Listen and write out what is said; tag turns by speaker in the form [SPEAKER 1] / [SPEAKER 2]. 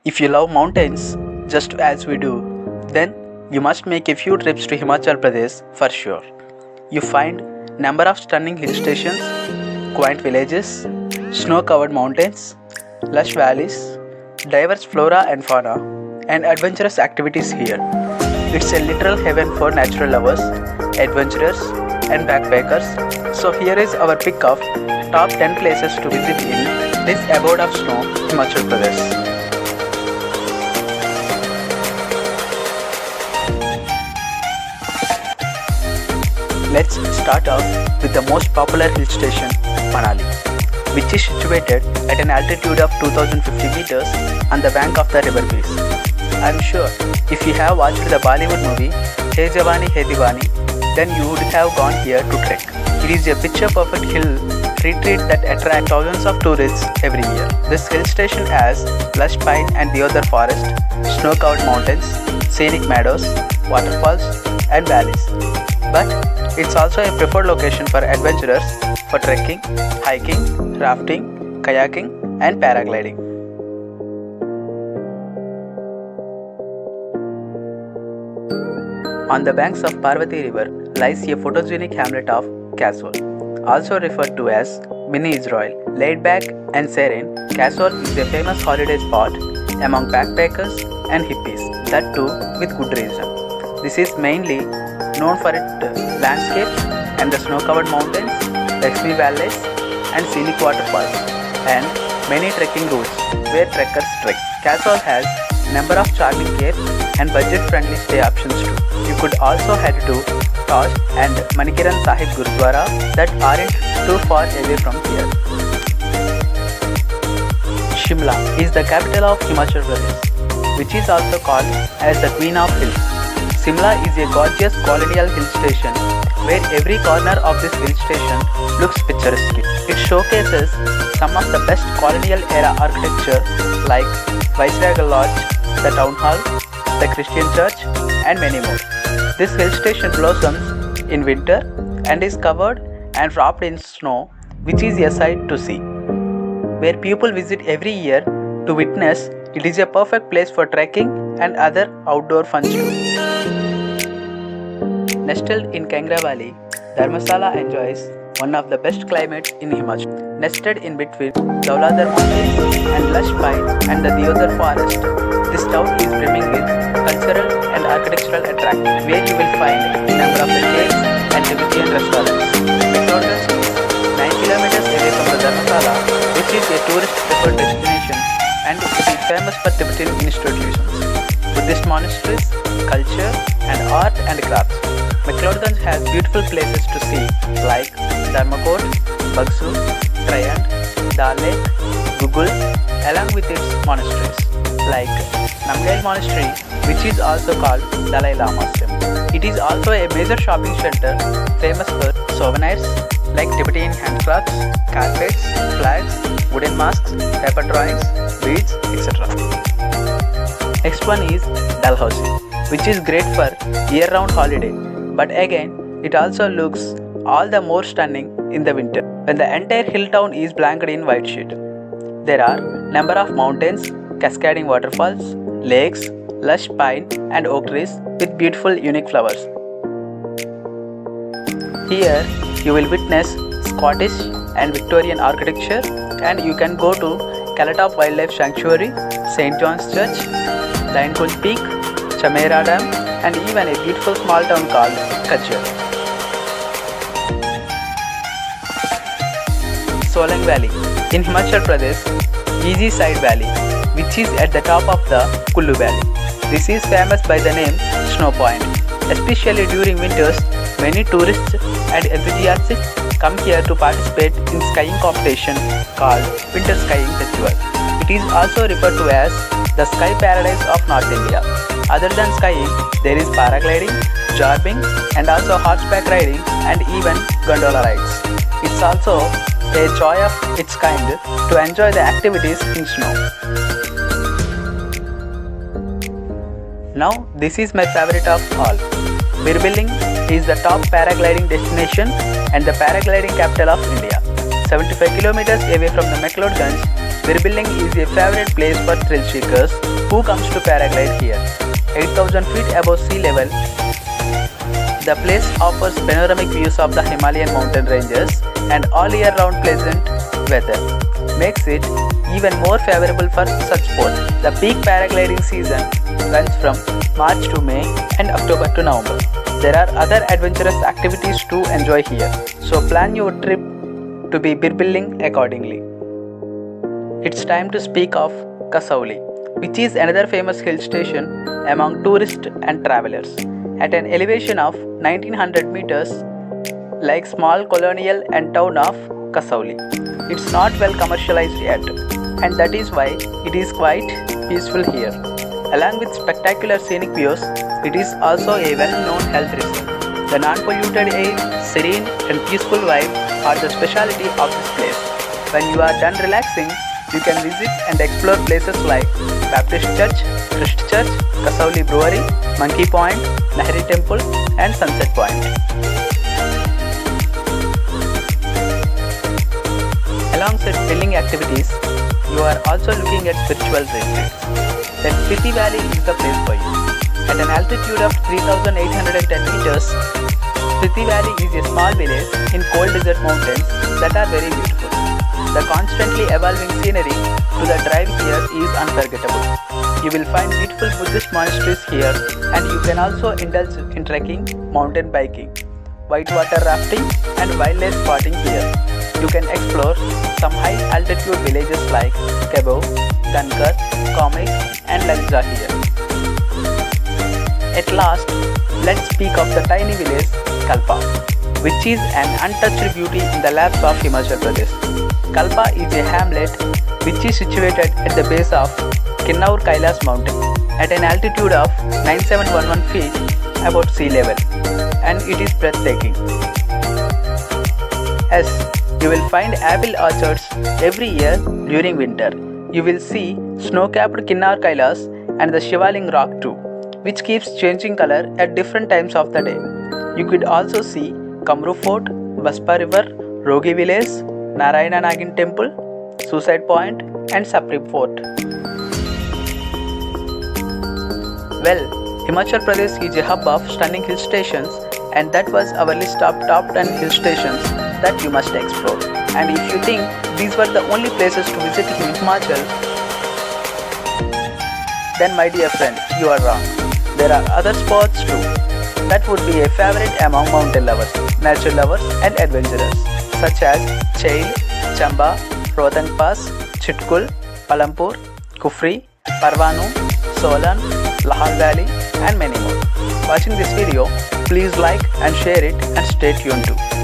[SPEAKER 1] If you love mountains just as we do, then you must make a few trips to Himachal Pradesh for sure. You find number of stunning hill stations, quaint villages, snow-covered mountains, lush valleys, diverse flora and fauna, and adventurous activities here. It's a literal heaven for natural lovers, adventurers, and backpackers. So here is our pick of top 10 places to visit in this abode of snow, Himachal Pradesh. Let's start off with the most popular hill station, Manali, which is situated at an altitude of 2050 meters on the bank of the river Beas. I'm sure if you have watched the Bollywood movie Hey Jawani Hai Diwani, then you would have gone here to trek. It is a picture-perfect hill retreat that attracts thousands of tourists every year. This hill station has lush pine and deodar forest, snow-covered mountains, scenic meadows, waterfalls, and valleys. But it's also a preferred location for adventurers for trekking, hiking, rafting, kayaking, and paragliding. On the banks of Parvati River lies a photogenic hamlet of Kasol, also referred to as Mini Israel. Laid back and serene, Kasol is a famous holiday spot among backpackers and hippies, that too with good reason. This is mainly known for its landscape and the snow-covered mountains, Lakshmi valleys and scenic waterfalls, and many trekking routes where trekkers trek. Kasol has number of charming caves and budget-friendly stay options too. You could also head to Taj and Manikiran Sahib Gurudwara that aren't too far away from here. Shimla is the capital of Himachal Pradesh, which is also called as the Queen of Hills. Shimla is a gorgeous colonial hill station where every corner of this hill station looks picturesque. It showcases some of the best colonial era architecture like Viceregal Lodge, the Town Hall, the Christian Church, and many more. This hill station blossoms in winter and is covered and wrapped in snow, which is a sight to see. Where people visit every year to witness, it is a perfect place for trekking and other outdoor fun too. Nestled in Kangra Valley, Dharmasala enjoys one of the best climates in Himachal. Nested in between Dauladhar Mountains and lush pine and the Deodar forest, this town is brimming with cultural and architectural attractions, where you will find a number of caves and Tibetan restaurants. McNaughton's is 9 kilometers away from the Dharmasala, which is a tourist-preferred destination, and it is famous for Tibetan institutions, Buddhist monasteries, culture, and art and crafts. McLeodganj has beautiful places to see like Dharmakot, Bagsu, Trayand, Dal Lake, Gugul, along with its monasteries like Namgyal Monastery, which is also called Dalai Lama's temple. It is also a major shopping center famous for souvenirs like Tibetan handcrafts, carpets, flags, wooden masks, paper drawings, beads, etc. Next one is Dalhousie, which is great for year-round holiday, but again it also looks all the more stunning in the winter when the entire hill town is blanked in white sheet. There are number of mountains, cascading waterfalls, lakes, lush pine and oak trees with beautiful unique flowers. Here you will witness Scottish and Victorian architecture, and you can go to Kalatop Wildlife Sanctuary, St. John's Church, Lion-Kunj Peak, Chamera Dam, and even a beautiful small town called Kachar. Solang Valley in Himachal Pradesh, Easy Side Valley, which is at the top of the Kullu Valley. This is famous by the name Snow Point. Especially during winters, many tourists and enthusiasts come here to participate in skiing competition called Winter Skiing Festival. It is also referred to as the Sky Paradise of North India. Other than skiing, there is paragliding, jorbing, and also horseback riding and even gondola rides. It's also a joy of its kind to enjoy the activities in snow. Now, this is my favorite of all. Birbilling is the top paragliding destination and the paragliding capital of India. 75 kilometers away from the McLeodganj, Birbilling is a favorite place for thrill seekers who comes to paraglide here. 8,000 feet above sea level, the place offers panoramic views of the Himalayan mountain ranges and all year round pleasant weather makes it even more favorable for such sport. The peak paragliding season runs from March to May and October to November. There are other adventurous activities to enjoy here, so plan your trip to be Birbilling accordingly. It's time to speak of Kasauli, which is another famous hill station among tourists and travelers. At an elevation of 1900 meters, like small colonial and town of Kasauli. It's not well commercialized yet, and that is why it is quite peaceful here. Along with spectacular scenic views, it is also a well-known health resort. The non-polluted air, serene and peaceful vibe are the specialty of this place. When you are done relaxing, you can visit and explore places like Baptist Church, Christ Church, Kasauli Brewery, Monkey Point, Nehri Temple and Sunset Point. Alongside thrilling activities, you are also looking at spiritual retreats. Then Spiti Valley is the place for you. At an altitude of 3,810 meters, Spiti Valley is a small village in cold desert mountains that are very beautiful. The constantly evolving scenery to the drive here is unforgettable. You will find beautiful Buddhist monasteries here, and you can also indulge in trekking, mountain biking, whitewater rafting and wildlife spotting here. You can explore some high altitude villages like Kebo, Kankar, Komik and Lalja here. At last, let's speak of the tiny village Kalpa, which is an untouched beauty in the laps of Himachal Pradesh. Kalpa is a hamlet which is situated at the base of Kinnaur Kailas mountain at an altitude of 9711 feet above sea level, and it is breathtaking. Yes, you will find apple orchards every year during winter. You will see snow-capped Kinnaur Kailas and the Shivaling rock too, which keeps changing color at different times of the day. You could also see Kamru Fort, Baspa River, Rogi Village, Narayana Nagin Temple, Suicide Point and Sapri Fort. Well, Himachal Pradesh is a hub of stunning hill stations, and that was our list of top 10 hill stations that you must explore. And if you think these were the only places to visit in Himachal, then my dear friend, you are wrong. There are other spots too that would be a favorite among mountain lovers, nature lovers and adventurers, such as Chail, Chamba, Rohtang Pass, Chitkul, Palampur, Kufri, Parvanu, Solan, Lahar Valley and many more. Watching this video, please like and share it and stay tuned too.